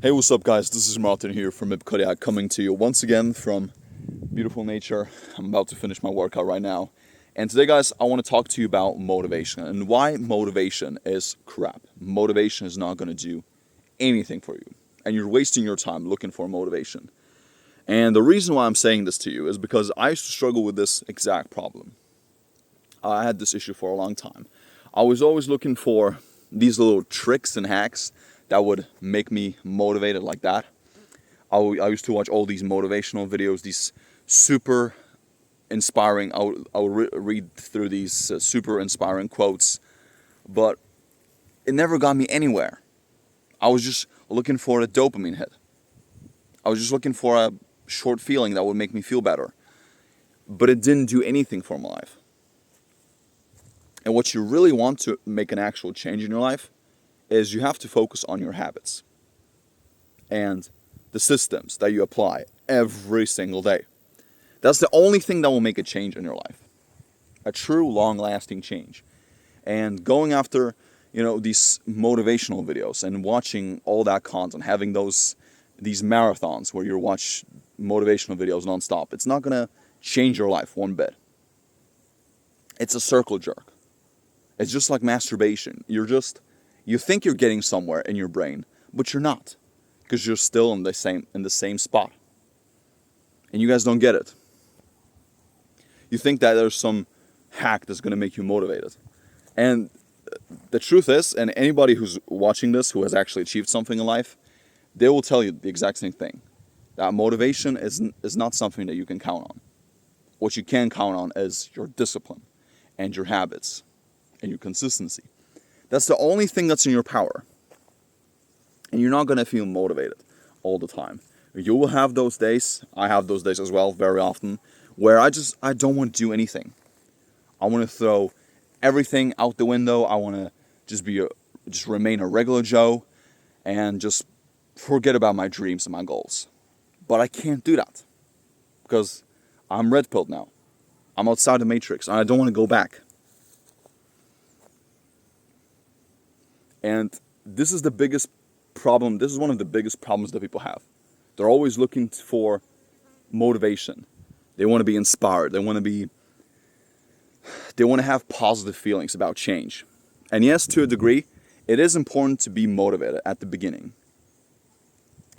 Hey, what's up, guys? This is Martin here from Ib Kodiak, coming to you once again from beautiful nature. I'm about to finish my workout right now. And today, guys, I want to talk to you about motivation and why motivation is crap. Motivation is not going to do anything for you. And you're wasting your time looking for motivation. And the reason why I'm saying this to you is because I used to struggle with this exact problem. I had this issue for a long time. I was always looking for these little tricks and hacks that would make me motivated like that. I used to watch all these motivational videos, these super inspiring. I would read through these super inspiring quotes, but it never got me anywhere. I was just looking for a dopamine hit. I was just looking for a short feeling that would make me feel better, but it didn't do anything for my life. And what you really want to make an actual change in your life is you have to focus on your habits and the systems that you apply every single day. That's the only thing that will make a change in your life. A true, long-lasting change. And going after, these motivational videos and watching all that content, having these marathons where you watch motivational videos nonstop, it's not going to change your life one bit. It's a circle jerk. It's just like masturbation. You think you're getting somewhere in your brain, but you're not, because you're still in the same spot. And you guys don't get it. You think that there's some hack that's going to make you motivated. And the truth is, and anybody who's watching this who has actually achieved something in life, they will tell you the exact same thing. That motivation is not something that you can count on. What you can count on is your discipline and your habits and your consistency. That's the only thing that's in your power. And you're not going to feel motivated all the time. You will have those days, I have those days as well very often, where I don't want to do anything. I want to throw everything out the window. I want to just remain a regular Joe and just forget about my dreams and my goals. But I can't do that because I'm red-pilled now. I'm outside the matrix and I don't want to go back. And this is the biggest problem. This is one of the biggest problems that people have. They're always looking for motivation. They want to be inspired. They want to have positive feelings about change. And yes, to a degree, it is important to be motivated at the beginning.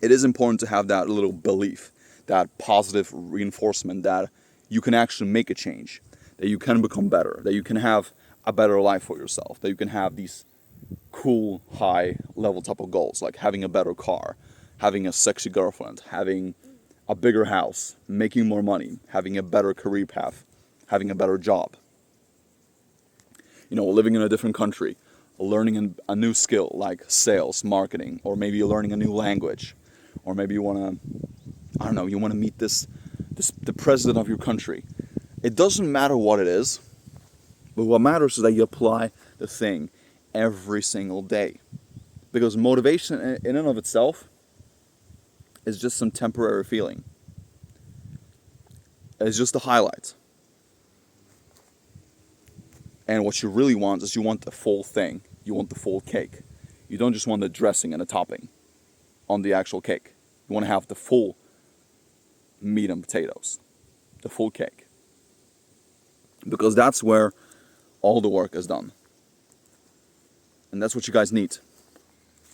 It is important to have that little belief, that positive reinforcement that you can actually make a change, that you can become better, that you can have a better life for yourself, that you can have these cool, high-level type of goals, like having a better car, having a sexy girlfriend, having a bigger house, making more money, having a better career path, having a better job. Living in a different country, learning a new skill like sales, marketing, or maybe you're learning a new language, or maybe you want to meet the president of your country. It doesn't matter what it is, but what matters is that you apply the thing every single day. Because motivation in and of itself is just some temporary feeling. It's just a highlight. And what you really want is you want the full thing. You want the full cake. You don't just want the dressing and the topping on the actual cake. You want to have the full meat and potatoes. The full cake. Because that's where all the work is done. And that's what you guys need.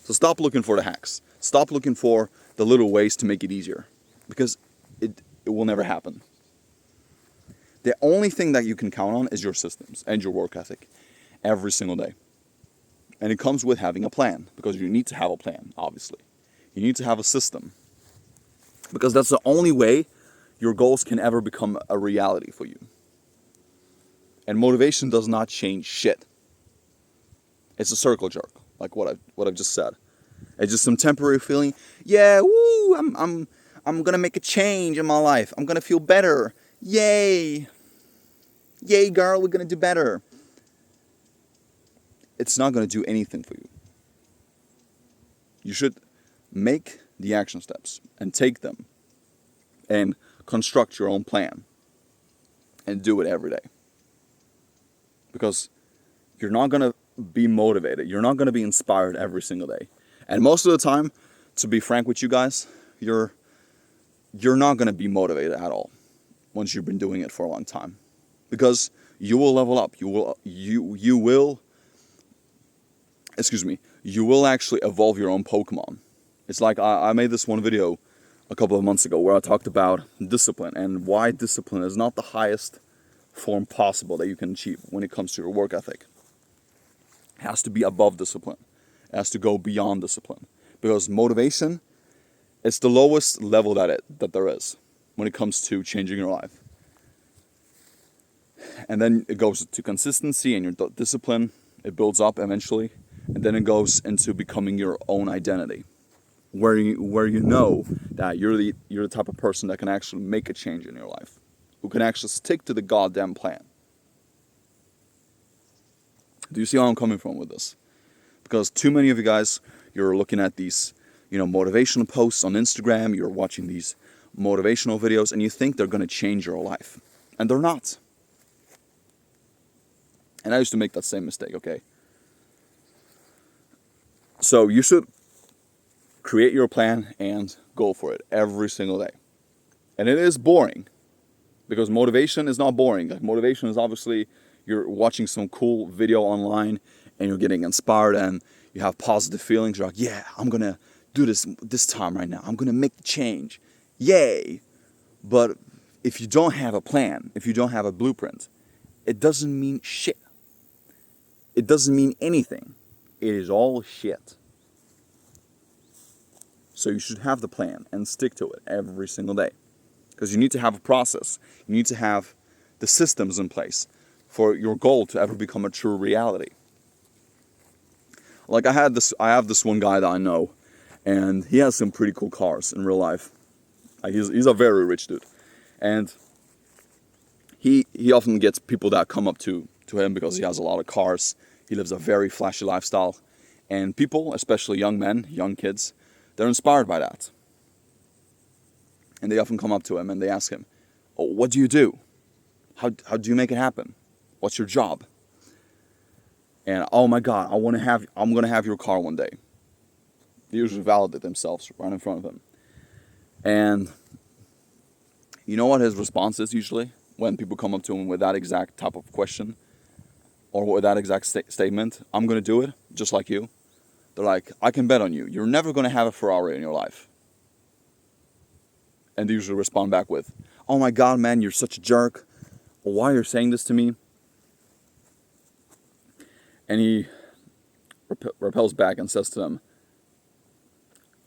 So stop looking for the hacks. Stop looking for the little ways to make it easier. Because it will never happen. The only thing that you can count on is your systems and your work ethic every single day. And it comes with having a plan. Because you need to have a plan, obviously. You need to have a system. Because that's the only way your goals can ever become a reality for you. And motivation does not change shit. It's a circle jerk, like what I've just said. It's just some temporary feeling. Yeah, woo! I'm gonna make a change in my life. I'm gonna feel better. Yay! Yay, girl! We're gonna do better. It's not gonna do anything for you. You should make the action steps and take them, and construct your own plan, and do it every day. Because you're not gonna be motivated. You're not going to be inspired every single day. And most of the time, to be frank with you guys, you're not going to be motivated at all once you've been doing it for a long time, because you will level up. You will actually evolve your own Pokemon. It's like I made this one video a couple of months ago where I talked about discipline and why discipline is not the highest form possible that you can achieve when it comes to your work ethic. It has to be above discipline. It has to go beyond discipline, because motivation is the lowest level that there is when it comes to changing your life. And then it goes to consistency and your discipline. It builds up eventually, and then it goes into becoming your own identity, where you know that you're the type of person that can actually make a change in your life, who can actually stick to the goddamn plan. Do you see how I'm coming from with this? Because too many of you guys, you're looking at these, motivational posts on Instagram, you're watching these motivational videos, and you think they're going to change your life. And they're not. And I used to make that same mistake, okay? So you should create your plan and go for it every single day. And it is boring, because motivation is not boring. Like, motivation is obviously you're watching some cool video online and you're getting inspired and you have positive feelings. You're like, yeah, I'm going to do this time right now. I'm going to make the change. Yay. But if you don't have a plan, if you don't have a blueprint, it doesn't mean shit. It doesn't mean anything. It is all shit. So you should have the plan and stick to it every single day. Because you need to have a process. You need to have the systems in place for your goal to ever become a true reality. Like I have this one guy that I know, and he has some pretty cool cars in real life. Like he's a very rich dude. And he often gets people that come up to him because he has a lot of cars. He lives a very flashy lifestyle. And people, especially young men, young kids, they're inspired by that. And they often come up to him and they ask him, oh, what do you do? How do you make it happen? What's your job? And oh my God, I'm gonna have your car one day. They usually validate themselves right in front of him. And you know what his response is usually when people come up to him with that exact type of question or with that exact statement? I'm gonna do it just like you. They're like, I can bet on you. You're never gonna have a Ferrari in your life. And they usually respond back with, oh my God, man, you're such a jerk. Why are you saying this to me? And he repels back and says to them,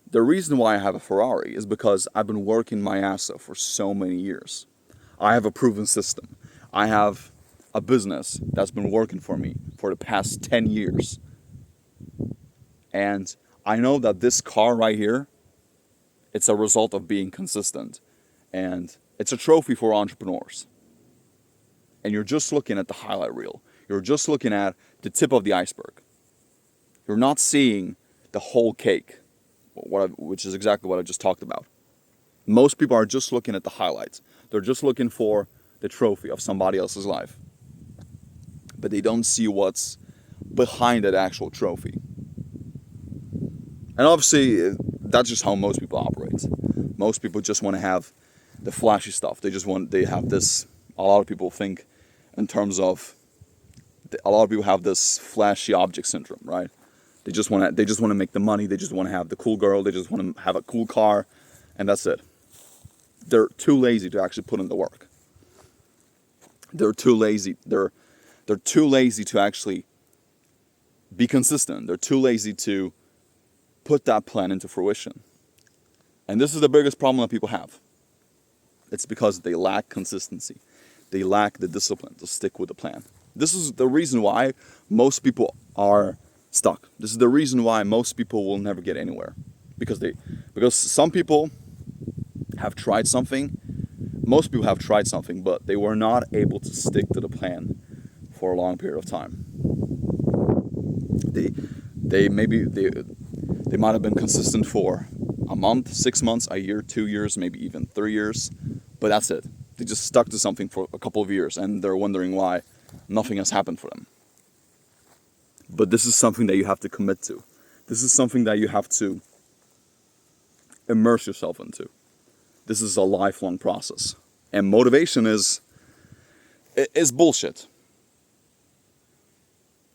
the reason why I have a Ferrari is because I've been working my ass off for so many years. I have a proven system. I have a business that's been working for me for the past 10 years. And I know that this car right here, it's a result of being consistent. And it's a trophy for entrepreneurs. And you're just looking at the highlight reel. You're just looking at the tip of the iceberg. You're not seeing the whole cake, which is exactly what I just talked about. Most people are just looking at the highlights. They're just looking for the trophy of somebody else's life. But they don't see what's behind that actual trophy. And obviously, that's just how most people operate. Most people just want to have the flashy stuff. They have this, a lot of people think in terms of, a lot of people have this flashy object syndrome, right? They just want to make the money. They just want to have the cool girl. They just want to have a cool car, and that's it. They're too lazy to actually put in the work. They're too lazy. They're too lazy to actually be consistent. They're too lazy to put that plan into fruition. And this is the biggest problem that people have. It's because they lack consistency. They lack the discipline to stick with the plan. This is the reason why most people are stuck. This is the reason why most people will never get anywhere. Because some people have tried something. Most people have tried something, but they were not able to stick to the plan for a long period of time. They might have been consistent for a month, 6 months, a year, 2 years, maybe even 3 years, but that's it. They just stuck to something for a couple of years and they're wondering why nothing has happened for them. But this is something that you have to commit to. This is something that you have to immerse yourself into. This is a lifelong process. And motivation is bullshit.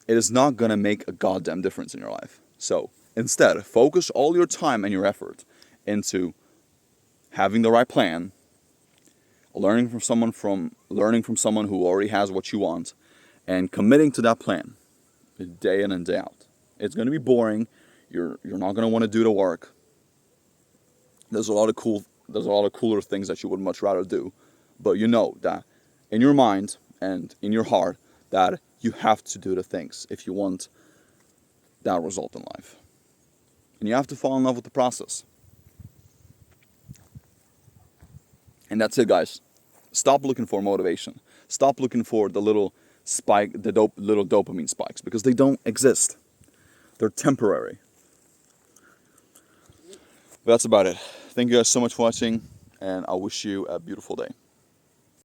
It is not going to make a goddamn difference in your life. So instead, focus all your time and your effort into having the right plan, learning from someone who already has what you want, and committing to that plan day in and day out. It's going to be boring. You're not going to want to do the work. There's a lot of cooler things that you would much rather do, but you know that in your mind and in your heart that you have to do the things if you want that result in life. And you have to fall in love with the process. And that's it, guys. Stop looking for motivation. Stop looking for the little little dopamine spikes, because they don't exist. They're temporary. But that's about it. Thank you guys so much for watching, and I wish you a beautiful day.